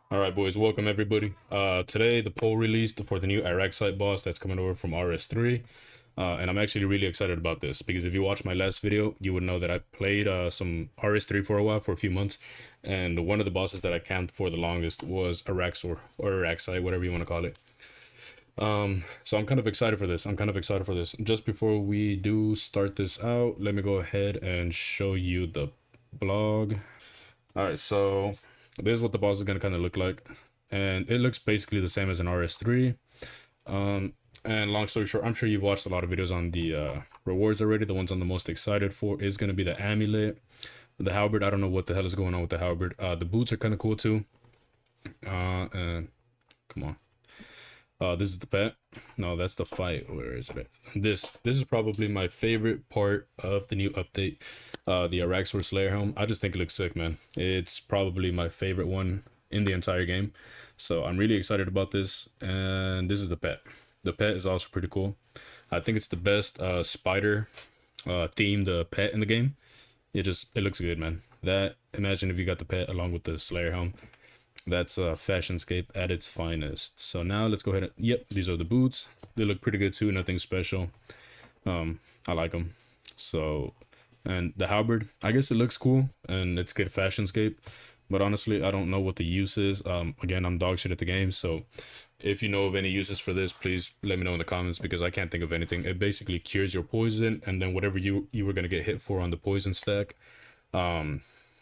All right, boys, welcome everybody. Today the poll released for the new Araxxor boss that's coming over from RS3. And I'm actually really excited about this because if you watched my last video, you would know that I played some RS3 for a while, for a few months, and one of the bosses that I camped for the longest was Araxxor or Araxxor, whatever you want to call it. So I'm kind of excited for this. Just before we do start this out, let me go ahead and show you the blog. All right, so this is what the boss is gonna kind of look like, and it looks basically the same as an RS3. And long story short, I'm sure you've watched a lot of videos on the rewards already. The ones I'm the most excited for is gonna be the amulet, the halberd. I don't know what the hell is going on with the halberd. The boots are kind of cool too. And come on. This is the pet. No, that's the fight. Where is it? This is probably my favorite part of the new update. The Araxxor Slayer helm. I just think it looks sick, man. It's probably my favorite one in the entire game. So I'm really excited about this. And this is the pet. The pet is also pretty cool. I think it's the best spider themed pet in the game. It looks good, man. Imagine if you got the pet along with the Slayer helm. That's Fashionscape at its finest. So now let's go ahead and, yep, these are the boots. They look pretty good too, nothing special. I like them. So, and the halberd, I guess it looks cool and it's good Fashionscape, but honestly, I don't know what the use is. Again, I'm dog shit at the game, so if you know of any uses for this, please let me know in the comments because I can't think of anything. It basically cures your poison, and then whatever you were gonna get hit for on the poison stack,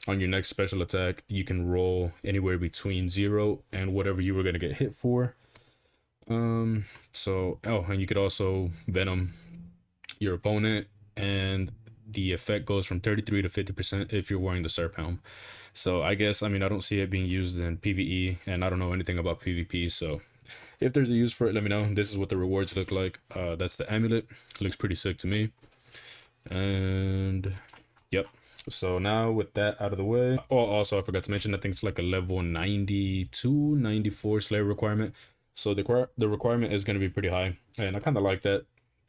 on your next special attack, you can roll anywhere between 0 and whatever you were going to get hit for. And you could also venom your opponent, and the effect goes from 33 to 50% if you're wearing the Serp helm. So I guess, I mean, I don't see it being used in PvE, and I don't know anything about PvP, so if there's a use for it, let me know. This is what the rewards look like. That's the amulet. Looks pretty sick to me. And yep. So now with that out of the way, oh, also I forgot to mention, I think it's like a level 92, 94 Slayer requirement. So the requirement is going to be pretty high, and I kind of like that.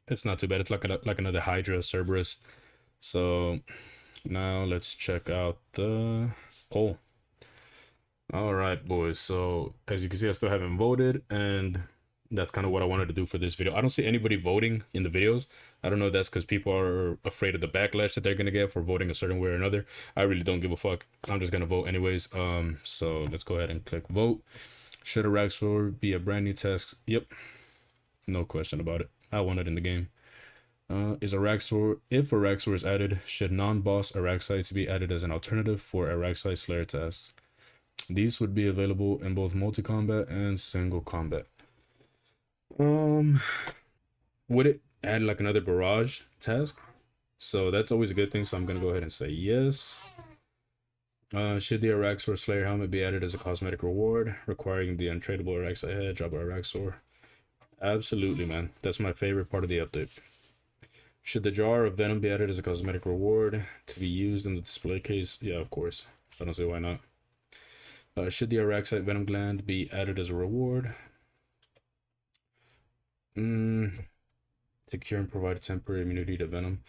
It's not too bad. It's like another Hydra Cerberus. So now let's check out the poll. All right, boys. So as you can see, I still haven't voted, and that's kind of what I wanted to do for this video. I don't see anybody voting in the videos. I don't know if that's because people are afraid of the backlash that they're gonna get for voting a certain way or another. I really don't give a fuck. I'm just gonna vote anyways. So let's go ahead and click vote. Should Araxxor be a brand new task? Yep, no question about it. I want it in the game. If Araxxor is added, should non-boss Araxxor be added as an alternative for Araxxor Slayer tasks? These would be available in both multi-combat and single combat. Would it add like another barrage task? So that's always a good thing. So I'm gonna go ahead and say yes. Should the Araxxor Slayer helmet be added as a cosmetic reward, requiring the untradeable Araxxor head, drop Araxxor? Absolutely, man. That's my favorite part of the update. Should the jar of venom be added as a cosmetic reward to be used in the display case? Yeah, of course. I don't see why not. Should the Araxxor venom gland be added as a reward? Secure and provide temporary immunity to venom.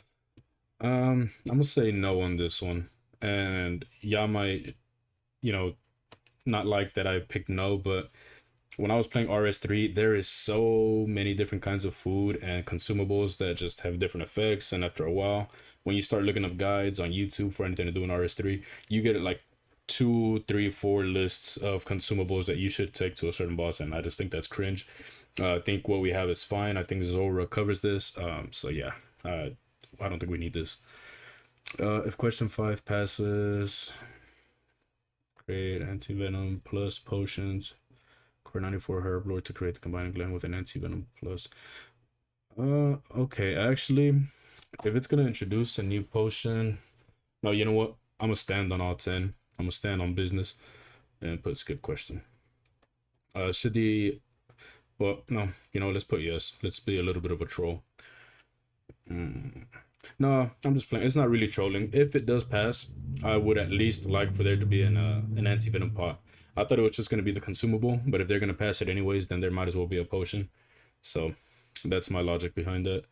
I'm gonna say no on this one. And y'all might, not like that I picked no, but when I was playing RS3, there is so many different kinds of food and consumables that just have different effects. And after a while, when you start looking up guides on YouTube for anything to do in RS3, you get like 2, 3, 4 lists of consumables that you should take to a certain boss, and I just think that's cringe. I think what we have is fine. I think Zora covers this. So yeah, I don't think we need this. If question 5 passes, create anti-venom plus potions. Core 94 Herblord to create the combined gland with an anti-venom plus. Okay, actually, if it's gonna introduce a new potion, no, you know what? I'm gonna stand on all 10. I'm gonna stand on business and put skip question. Should the, well, no, let's put yes. Let's be a little bit of a troll. No, I'm just playing. It's not really trolling. If it does pass, I would at least like for there to be an anti-venom pot. I thought it was just going to be the consumable, but if they're going to pass it anyways, then there might as well be a potion. So that's my logic behind that.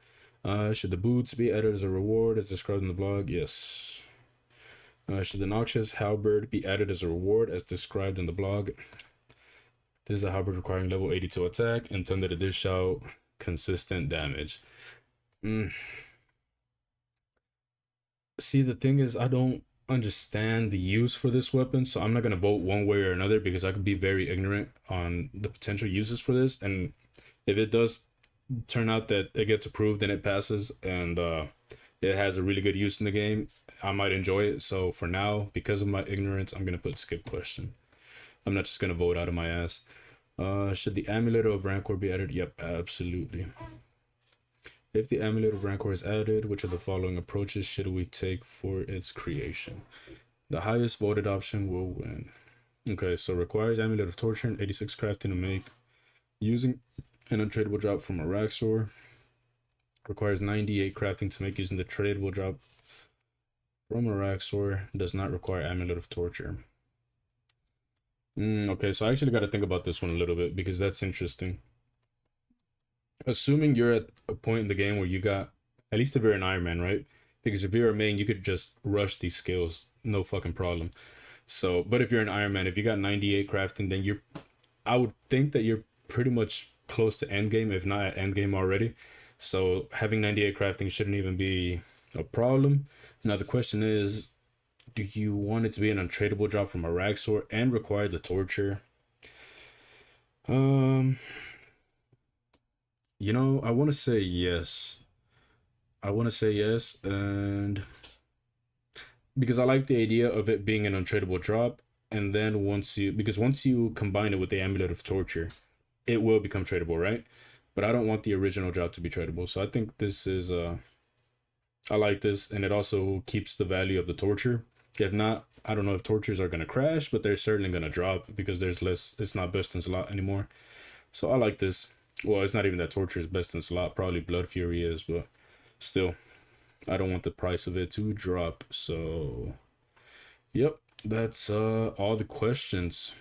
Should the boots be added as a reward as described in the blog? Yes. Should the noxious halberd be added as a reward as described in the blog? This is a hybrid requiring level 82 attack, intended to dish out consistent damage. See, the thing is, I don't understand the use for this weapon, so I'm not gonna vote one way or another because I could be very ignorant on the potential uses for this. And if it does turn out that it gets approved and it passes and it has a really good use in the game, I might enjoy it. So for now, because of my ignorance, I'm gonna put skip question. I'm not just gonna vote out of my ass. Should the amulet of Rancor be added? Yep, absolutely. If the amulet of Rancor is added, which of the following approaches should we take for its creation? The highest voted option will win. Okay, so requires amulet of torture and 86 crafting to make. Using an untradeable drop from Araxxor. Requires 98 crafting to make using the tradable drop from Araxxor. Does not require amulet of torture. Okay, so I actually got to think about this one a little bit because that's interesting. Assuming you're at a point in the game where you got, at least if you're an Iron Man, right? Because if you're a main, you could just rush these skills, no fucking problem. So, but if you're an Iron Man, if you got 98 crafting, then I would think that you're pretty much close to end game, if not at end game already. So having 98 crafting shouldn't even be a problem. Now the question is, do you want it to be an untradeable drop from Araxxor and require the torture? You know, I want to say yes. And because I like the idea of it being an untradeable drop, and then once you combine it with the amulet of torture, it will become tradable, right? But I don't want the original drop to be tradable, so I think this is I like this, and it also keeps the value of the torture. If not, I don't know if tortures are gonna crash, but they're certainly gonna drop because there's less. It's not best in slot anymore, so I like this. Well, it's not even that torture is best in slot. Probably Blood Fury is, but still, I don't want the price of it to drop. So, yep, that's all the questions.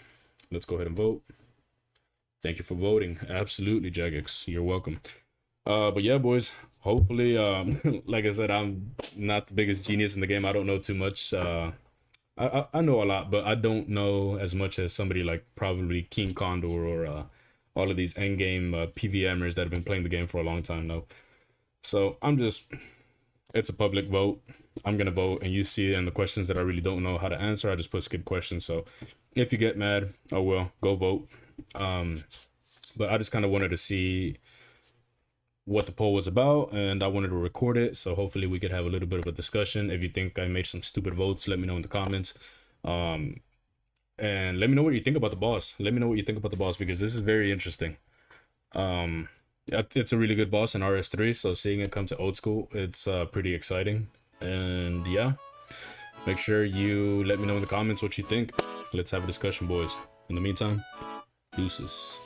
Let's go ahead and vote. Thank you for voting. Absolutely, Jagex. You're welcome. But yeah, boys. Hopefully, like I said, I'm not the biggest genius in the game. I don't know too much. I know a lot, but I don't know as much as somebody like probably King Condor or all of these endgame PVMers that have been playing the game for a long time now. So it's a public vote. I'm gonna vote, and you see in the questions that I really don't know how to answer, I just put skip questions. So if you get mad, oh well, go vote. But I just kind of wanted to see what the poll was about, and I wanted to record it, so hopefully we could have a little bit of a discussion. If you think I made some stupid votes, let me know in the comments. And let me know what you think about the boss. Because this is very interesting. It's a really good boss in RS3, so seeing it come to old school, it's pretty exciting. And yeah, make sure you let me know in the comments what you think. Let's have a discussion, boys. In the meantime, deuces.